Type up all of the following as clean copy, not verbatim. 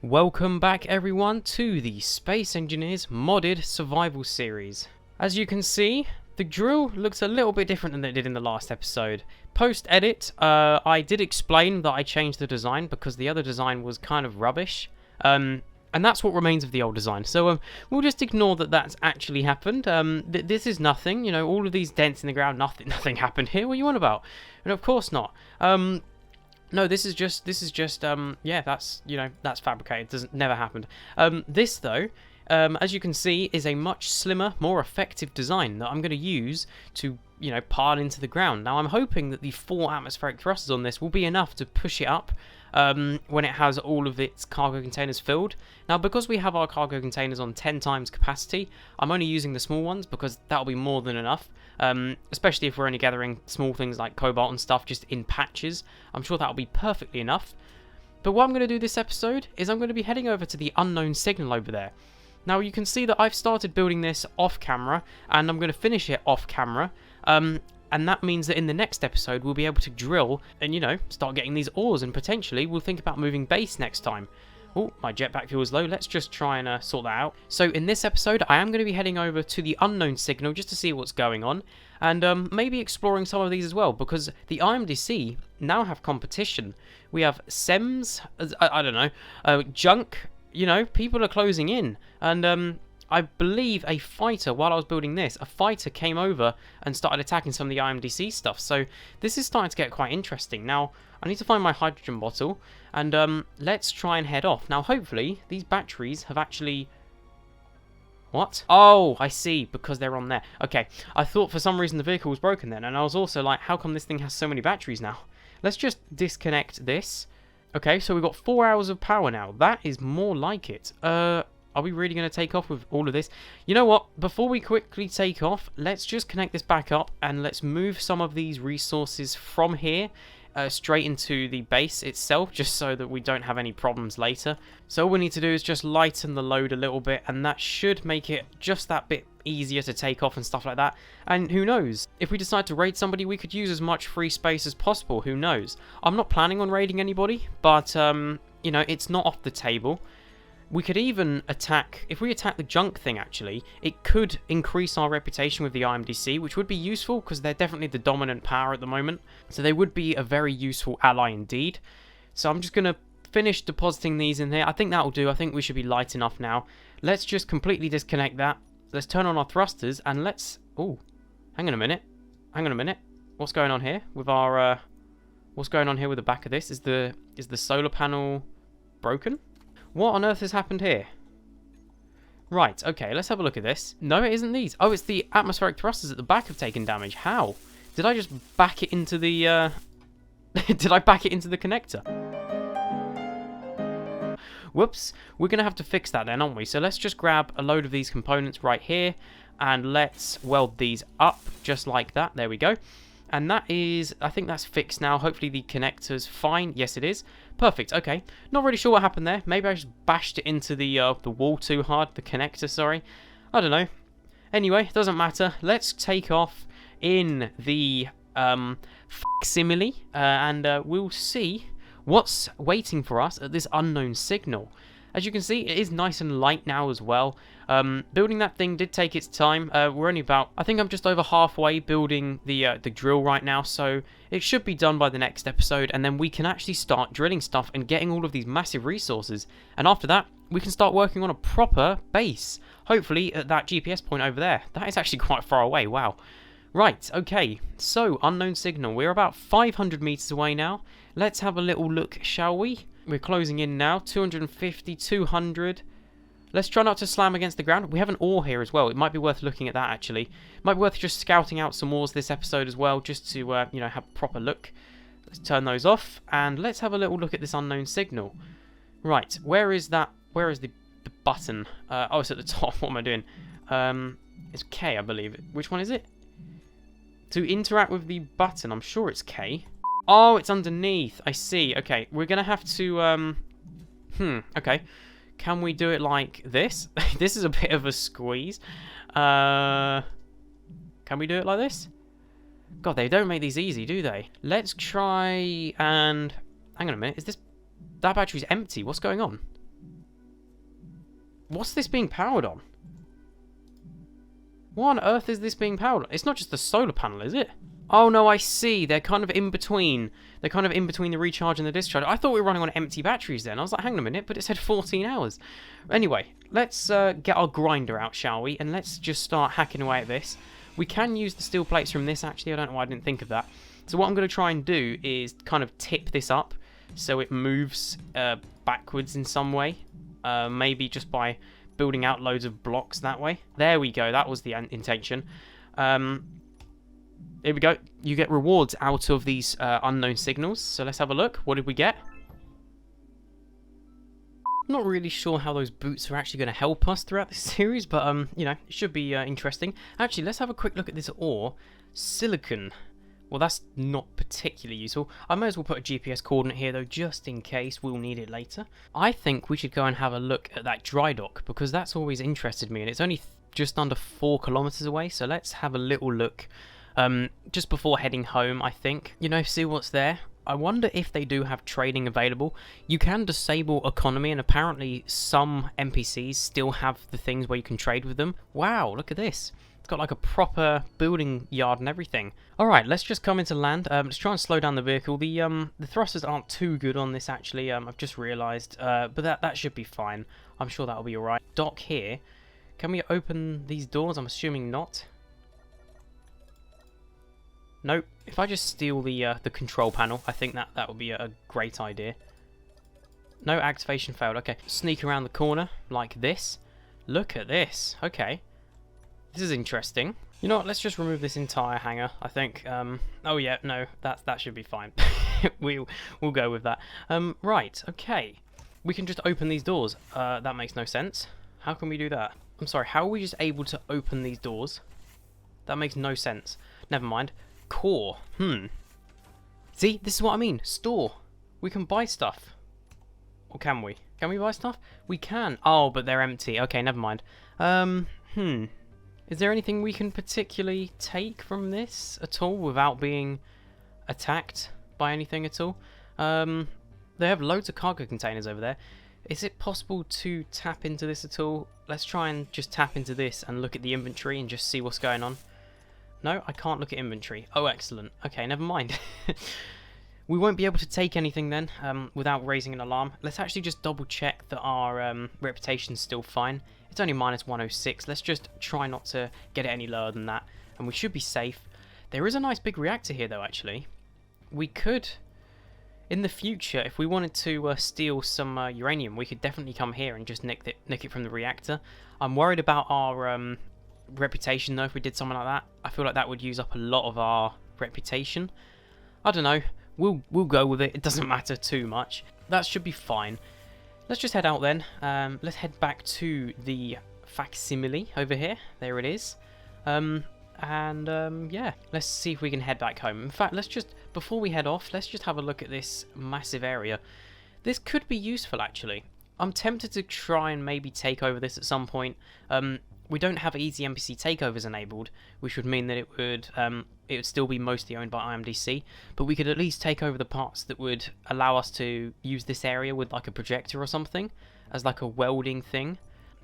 Welcome back everyone to the Space Engineers Modded Survival Series. As you can see, the drill looks a little bit different than it did in the last episode. Post-edit, I did explain that I changed the design because the other design was kind of rubbish. And that's what remains of the old design. So we'll just ignore that that's actually happened. This is nothing, you know, all of these dents in the ground, nothing happened here. What are you on about? And of course not. No, this is just, yeah, that's, you know, that's fabricated. Never happened. This, though, as you can see, is a much slimmer, more effective design that I'm going to use to, you know, pile into the ground. Now, I'm hoping that the 4 atmospheric thrusters on this will be enough to push it up when it has all of its cargo containers filled. Now, because we have our cargo containers on 10 times capacity, I'm only using the small ones because that'll be more than enough. Especially if we're only gathering small things like cobalt and stuff just in patches. I'm sure that'll be perfectly enough. But what I'm going to do this episode is I'm going to be heading over to the unknown signal over there. Now you can see that I've started building this off camera and I'm going to finish it off camera. And that means that in the next episode we'll be able to drill and, you know, start getting these ores, and potentially we'll think about moving base next time. Oh, my jetpack fuel is low. Let's just try and sort that out. So in this episode, I am going to be heading over to the unknown signal just to see what's going on, and maybe exploring some of these as well, because the IMDC now have competition. We have SEMS, I don't know, junk, you know, people are closing in, and I believe a fighter, while I was building this, a fighter came over and started attacking some of the IMDC stuff. So this is starting to get quite interesting. Now, I need to find my hydrogen bottle, and let's try and head off. Now, hopefully, these batteries have actually... What? Oh, I see, because they're on there. Okay, I thought for some reason the vehicle was broken then, and I was also like, how come this thing has so many batteries now? Let's just disconnect this. Okay, so we've got 4 hours of power now. That is more like it. Are we really going to take off with all of this? You know what? Before we quickly take off, let's just connect this back up and let's move some of these resources from here straight into the base itself, just so that we don't have any problems later. So all we need to do is just lighten the load a little bit, and that should make it just that bit easier to take off and stuff like that. And who knows? If we decide to raid somebody, we could use as much free space as possible. Who knows? I'm not planning on raiding anybody, but, you know, it's not off the table. We could even attack, if we attack the junk thing actually, it could increase our reputation with the IMDC, which would be useful because they're definitely the dominant power at the moment. So they would be a very useful ally indeed. So I'm just going to finish depositing these in here. I think that'll do. I think we should be light enough now. Let's just completely disconnect that. Let's turn on our thrusters and let's... Oh, hang on a minute. Hang on a minute. What's going on here with our... What's going on here with the back of this? Is the solar panel broken? What on earth has happened here? Right, okay, let's have a look at this. No, it isn't these. Oh, it's the atmospheric thrusters at the back have taken damage. How? Did I just back it into the, Did I back it into the connector? Whoops. We're going to have to fix that then, aren't we? So let's just grab a load of these components right here, and let's weld these up just like that. There we go. And that is, I think that's fixed now. Hopefully the connector's fine. Yes, it is. Perfect. Okay. Not really sure what happened there. Maybe I just bashed it into the wall too hard. The connector, sorry. I don't know. Anyway, doesn't matter. Let's take off in the facsimile, and we'll see what's waiting for us at this unknown signal. As you can see, it is nice and light now as well. Building that thing did take its time. We're only about, I think I'm just over halfway building the drill right now, so it should be done by the next episode, and then we can actually start drilling stuff and getting all of these massive resources. And after that, we can start working on a proper base, hopefully at that GPS point over there. That is actually quite far away, wow. Right, okay, so unknown signal. We're about 500 meters away now. Let's have a little look, shall we? We're closing in now, 250, 200. Let's try not to slam against the ground. We have an ore here as well. It might be worth looking at that, actually. It might be worth just scouting out some ores this episode as well, just to, you know, have a proper look. Let's turn those off, and let's have a little look at this unknown signal. Right, where is that? Where is the button? Oh, it's at the top. What am I doing? It's K, I believe. Which one is it? To interact with the button, I'm sure it's K. Oh, it's underneath. I see. Okay, we're going to have to... okay. Can we do it like this? This is a bit of a squeeze. Can we do it like this? God, they don't make these easy, do they? Let's try and... Hang on a minute. Is this... That battery's empty. What's going on? What's this being powered on? What on earth is this being powered on? It's not just the solar panel, is it? Oh no, I see. They're kind of in between. They're kind of in between the recharge and the discharge. I thought we were running on empty batteries then. I was like, hang on a minute, but it said 14 hours. Anyway, let's get our grinder out, shall we? And let's just start hacking away at this. We can use the steel plates from this, actually. I don't know why I didn't think of that. So what I'm going to try and do is kind of tip this up so it moves backwards in some way. Maybe just by building out loads of blocks that way. There we go. That was the intention. Here we go. You get rewards out of these unknown signals. So let's have a look. What did we get? I'm not really sure how those boots are actually going to help us throughout this series, but you know, it should be interesting. Actually, let's have a quick look at this ore. Silicon. Well, that's not particularly useful. I may as well put a GPS coordinate here, though, just in case we'll need it later. I think we should go and have a look at that dry dock, because that's always interested me, and it's only just under 4 kilometers away, so let's have a little look just before heading home, I think. You know, see what's there. I wonder if they do have trading available. You can disable economy, and apparently some NPCs still have the things where you can trade with them. Wow, look at this. It's got like a proper building yard and everything. Alright, let's just come into land. Let's try and slow down the vehicle. The thrusters aren't too good on this, actually. I've just realised. But that should be fine. I'm sure that'll be alright. Dock here. Can we open these doors? I'm assuming not. Nope. If I just steal the control panel, I think that would be a great idea. No, activation failed. Okay. Sneak around the corner like this. Look at this. Okay. This is interesting. You know what, let's just remove this entire hangar, I think. Oh yeah, no, that should be fine. we'll go with that. Right, okay. We can just open these doors. That makes no sense. How can we do that? I'm sorry, how are we just able to open these doors? That makes no sense. Never mind. Core. See, this is what I mean. Store. We can buy stuff. Or can we? Can we buy stuff? We can. Oh, but they're empty. Okay, never mind. Is there anything we can particularly take from this at all without being attacked by anything at all? They have loads of cargo containers over there. Is it possible to tap into this at all? Let's try and just tap into this and look at the inventory and just see what's going on. No, I can't look at inventory. Oh, excellent. Okay, never mind. We won't be able to take anything then without raising an alarm. Let's actually just double check that our reputation's still fine. It's only minus 106. Let's just try not to get it any lower than that, and we should be safe. There is a nice big reactor here, though, actually. We could, in the future, if we wanted to steal some uranium, we could definitely come here and just nick it from the reactor. I'm worried about our reputation, though, if we did something like that. I feel like that would use up a lot of our reputation. I don't know. We'll go with it. It doesn't matter too much. That should be fine. Let's just head out then. Let's head back to the facsimile over here. There it is. Yeah, let's see if we can head back home. In fact, let's just, before we head off, let's just have a look at this massive area. This could be useful, actually. I'm tempted to try and maybe take over this at some point. We don't have easy NPC takeovers enabled, which would mean that it would still be mostly owned by IMDC, but we could at least take over the parts that would allow us to use this area with like a projector or something, as like a welding thing.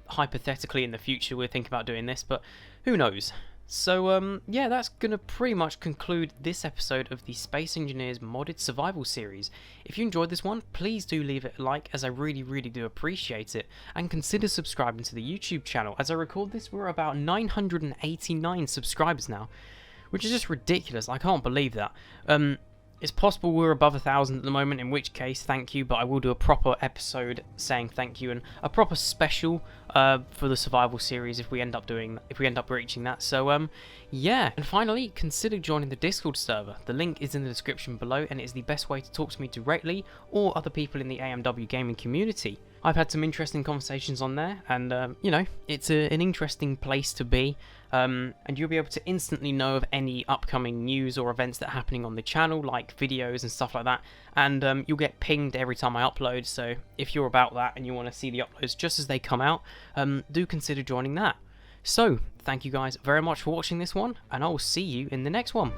Hypothetically in the future we're thinking about doing this, but who knows. So yeah, that's going to pretty much conclude this episode of the Space Engineers Modded Survival series. If you enjoyed this one, please do leave it a like, as I really do appreciate it, and consider subscribing to the YouTube channel. As I record this, we're about 989 subscribers now, which is just ridiculous. I can't believe that. It's possible we're above 1,000 at the moment, in which case, thank you, but I will do a proper episode saying thank you, and a proper special for the survival series if we end up reaching that. So yeah, and finally, consider joining the Discord server. The link is in the description below, and it is the best way to talk to me directly or other people in the AMW gaming community. I've had some interesting conversations on there, and you know, it's an interesting place to be. And you'll be able to instantly know of any upcoming news or events that are happening on the channel, like videos and stuff like that. And you'll get pinged every time I upload, so if you're about that and you want to see the uploads just as they come out, do consider joining that. So, thank you guys very much for watching this one, and I will see you in the next one.